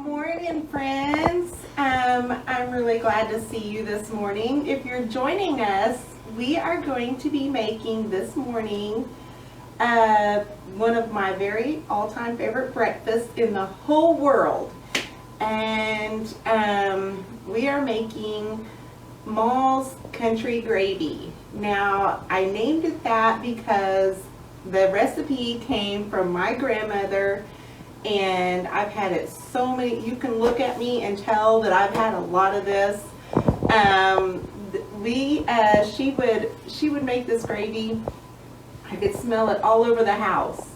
morning, friends. I'm really glad to see you this morning. If you're joining us, we are going to be making this morning one of my very all-time favorite breakfasts in the whole world. And we are making Mall's Country Gravy. Now, I named it that because the recipe came from my grandmother, and I've had it so many. You can look at me and tell that I've had a lot of this. She would make this gravy. I could smell it all over the house,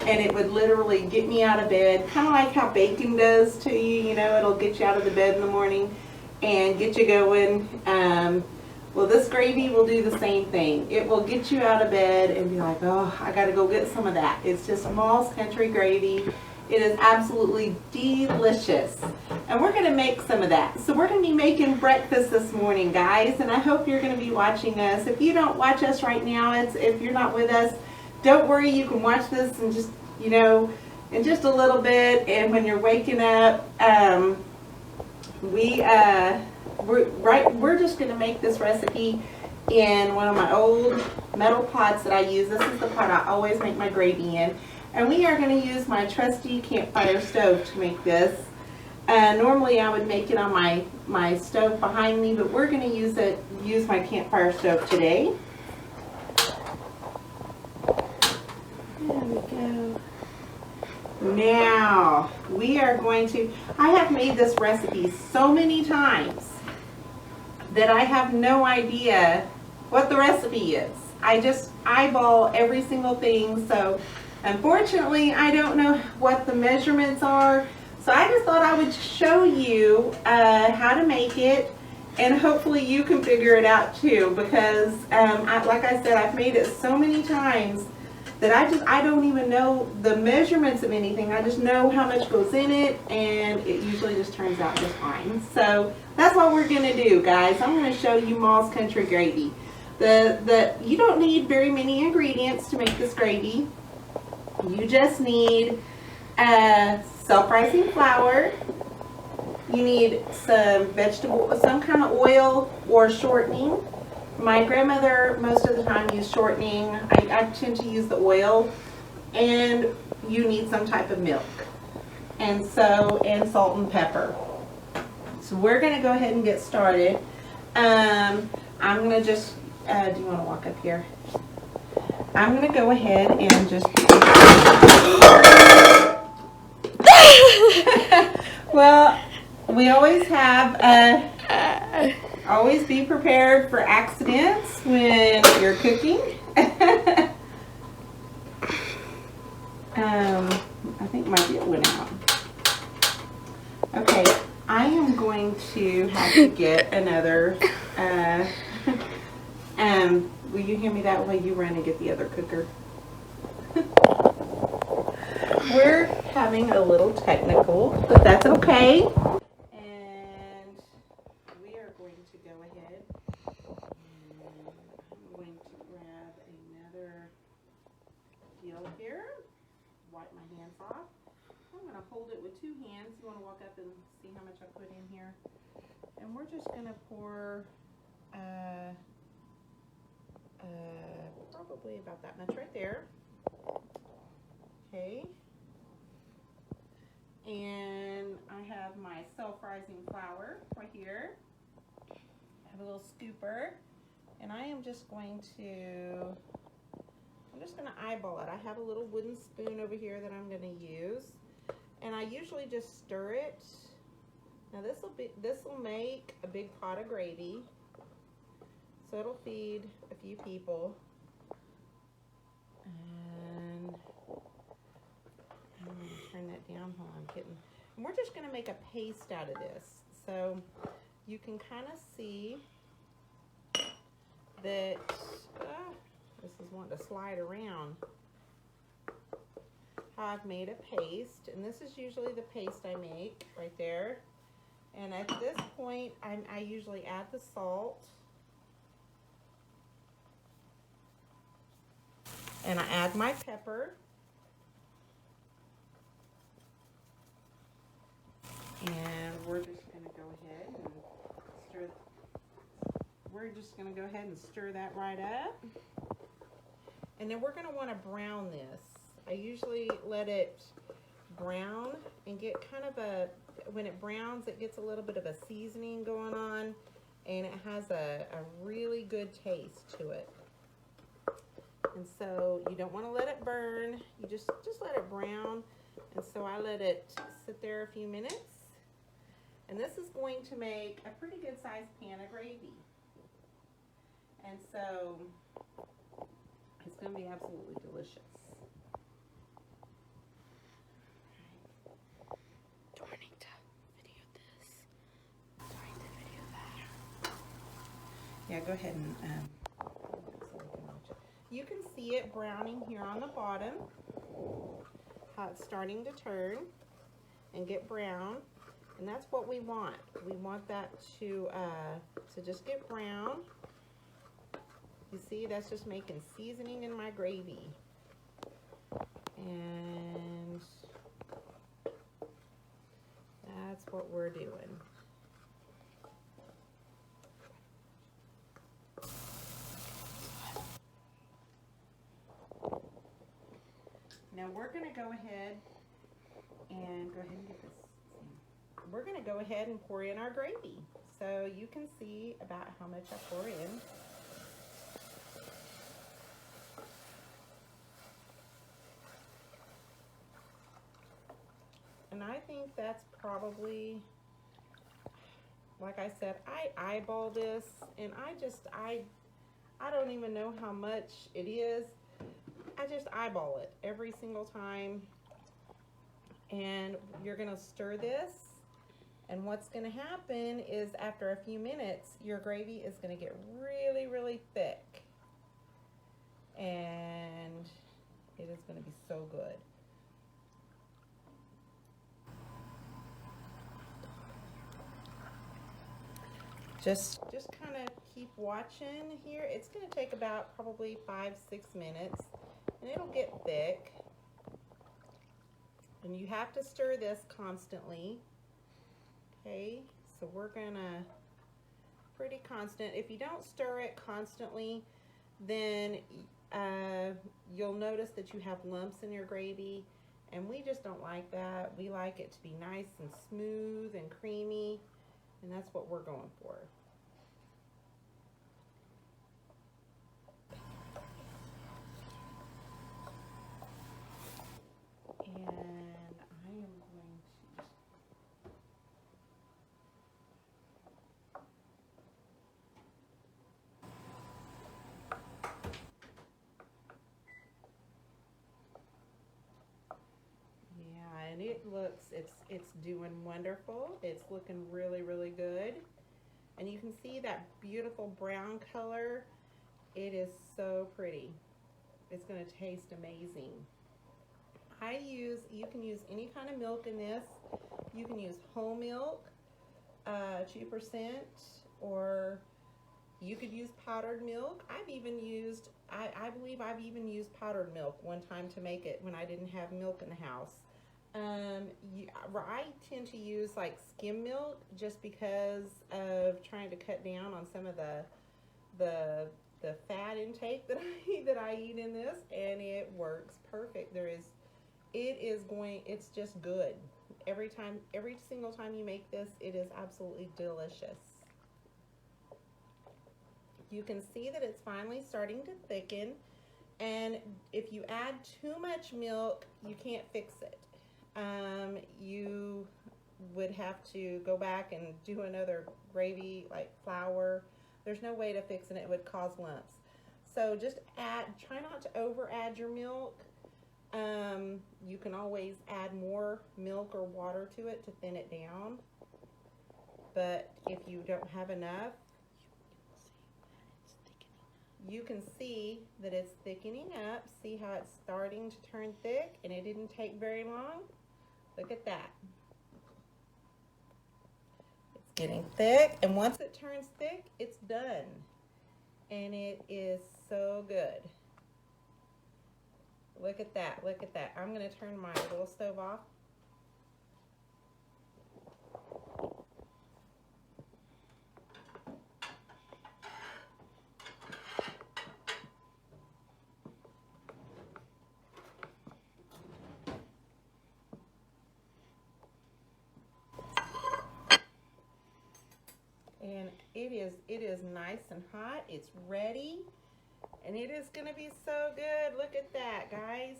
and it would literally get me out of bed, kind of like how bacon does to you. You know, it'll get you out of the bed in the morning and get you going. Well, this gravy will do the same thing. It will get you out of bed and be like, oh, I got to go get some of that. It's just Mall's Country Gravy. It is absolutely delicious. And we're going to make some of that. So we're going to be making breakfast this morning, guys. And I hope you're going to be watching us. If you don't watch us right now, if you're not with us, don't worry. You can watch this and just, you know, in just a little bit. And when you're waking up, we're just going to make this recipe in one of my old metal pots that I use. This is the pot I always make my gravy in. And we are going to use my trusty campfire stove to make this. Normally I would make it on my stove behind me, but we're going to use my campfire stove today. There we go. Now we are going to, I have made this recipe so many times that I have no idea what the recipe is. I just eyeball every single thing. So unfortunately, I don't know what the measurements are. So I just thought I would show you how to make it, and hopefully you can figure it out too, because like I said, I've made it so many times that I don't even know the measurements of anything. I just know how much goes in it, and it usually just turns out just fine. So that's what we're gonna do, guys. I'm gonna show you Mall's Country Gravy. You don't need very many ingredients to make this gravy. You just need self-rising flour. You need some kind of oil or shortening. My grandmother most of the time used shortening. I tend to use the oil. And you need some type of milk. And salt and pepper. So we're going to go ahead and get started. I'm going to just, do you want to walk up here? I'm going to go ahead and just... Well, we always have... Always be prepared for accidents when you're cooking. I think my bit went out. Okay, I am going to have to get another... will you hand me that while you run and get the other cooker? We're having a little technical, but that's okay. And we are going to go ahead and I'm going to grab another deal here. Wipe my hands off. I'm going to hold it with two hands. You want to walk up and see how much I put in here? And we're just going to pour probably about that much right there. Okay. And I have my self-rising flour right here. I have a little scooper. And I am just going to, eyeball it. I have a little wooden spoon over here that I'm going to use. And I usually just stir it. Now this will make a big pot of gravy. So it'll feed a few people. And I'm going to turn that down while I'm getting, and we're just going to make a paste out of this. So you can kind of see that this is wanting to slide around. How I've made a paste, and this is usually the paste I make right there. And at this point, I usually add the salt. And I add my pepper. And we're just going to go ahead and stir. We're just going to go ahead and stir that right up. And then we're going to want to brown this. I usually let it brown and get kind of a, when it browns, it gets a little bit of a seasoning going on, and it has a really good taste to it. And so you don't want to let it burn. You just let it brown. And so I let it sit there a few minutes. And this is going to make a pretty good sized pan of gravy. And so it's going to be absolutely delicious. Do I need to video this? Do I need to video that? Yeah, go ahead and so we can watch it. You can see it browning here on the bottom, how it's starting to turn and get brown, and that's what we want. We want that to just get brown. You see, that's just making seasoning in my gravy. And that's what we're doing. Now we're going to go ahead and get this. We're going to go ahead and pour in our gravy. So you can see about how much I pour in. And I think that's probably, like I said, I eyeball this, and I don't even know how much it is. I just eyeball it every single time. And you're gonna stir this, and what's gonna happen is after a few minutes, your gravy is gonna get really, really thick. And it is gonna be so good. Just kind of keep watching here. It's going to take about probably 5-6 minutes, and it'll get thick. And you have to stir this constantly. Okay, so we're gonna pretty constant. If you don't stir it constantly, then you'll notice that you have lumps in your gravy, and we just don't like that. We like it to be nice and smooth and creamy. And that's what we're going for. And I am going to and it looks, it's doing wonderful. It's looking really, really good. And you can see that beautiful brown color. It is so pretty. It's going to taste amazing. You can use any kind of milk in this. You can use whole milk, 2%, or you could use powdered milk. I've even used, I believe I've even used powdered milk one time to make it when I didn't have milk in the house. I tend to use like skim milk just because of trying to cut down on some of the fat intake that I eat in this, and it works perfect. It's just good. Every single time you make this, it is absolutely delicious. You can see that it's finally starting to thicken, and if you add too much milk, you can't fix it. You would have to go back and do another gravy, like flour. There's no way to fix it. It would cause lumps. So just try not to over add your milk. You can always add more milk or water to it to thin it down. But if you don't have enough, you can see that it's thickening up. See how it's starting to turn thick, and it didn't take very long. Look at that. It's getting thick, and once it turns thick, it's done. And it is so good. Look at that, look at that. I'm gonna turn my little stove off. it is nice and hot. It's ready. And it is gonna be so good. Look at that, guys.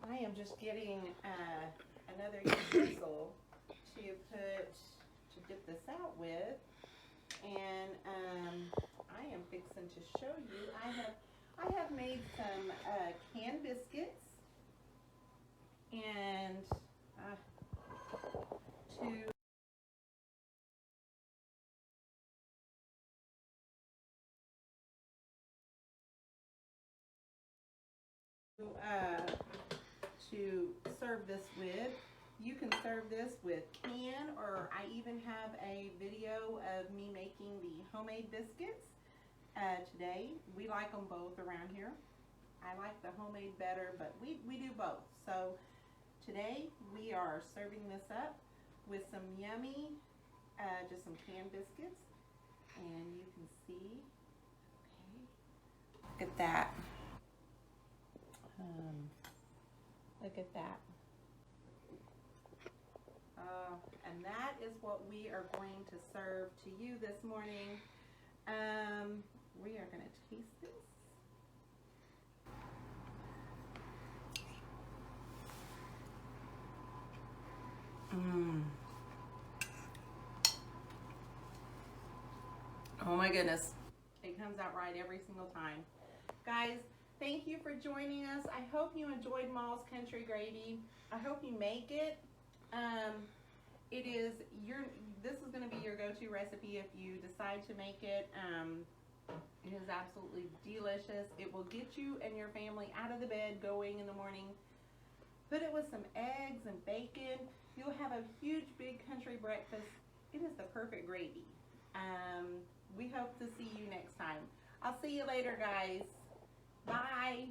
I am just getting another utensil to dip this out with, and I am fixing to show you. I have made some canned biscuits, and to serve this with. You can serve this with can, or I even have a video of me making the homemade biscuits today. We like them both around here. I like the homemade better, but we do both. So today we are serving this up with some yummy, just some canned biscuits. And you can see, okay, look at that. Look at that. And that is what we are going to serve to you this morning. We are going to taste this. Oh my goodness. It comes out right every single time. Guys, thank you for joining us. I hope you enjoyed Maul's Country Gravy. I hope you make it. This is going to be your go-to recipe if you decide to make it. It is absolutely delicious. It will get you and your family out of the bed going in the morning. Put it with some eggs and bacon. You'll have a huge big country breakfast. It is the perfect gravy. We hope to see you next time. I'll see you later, guys. Bye.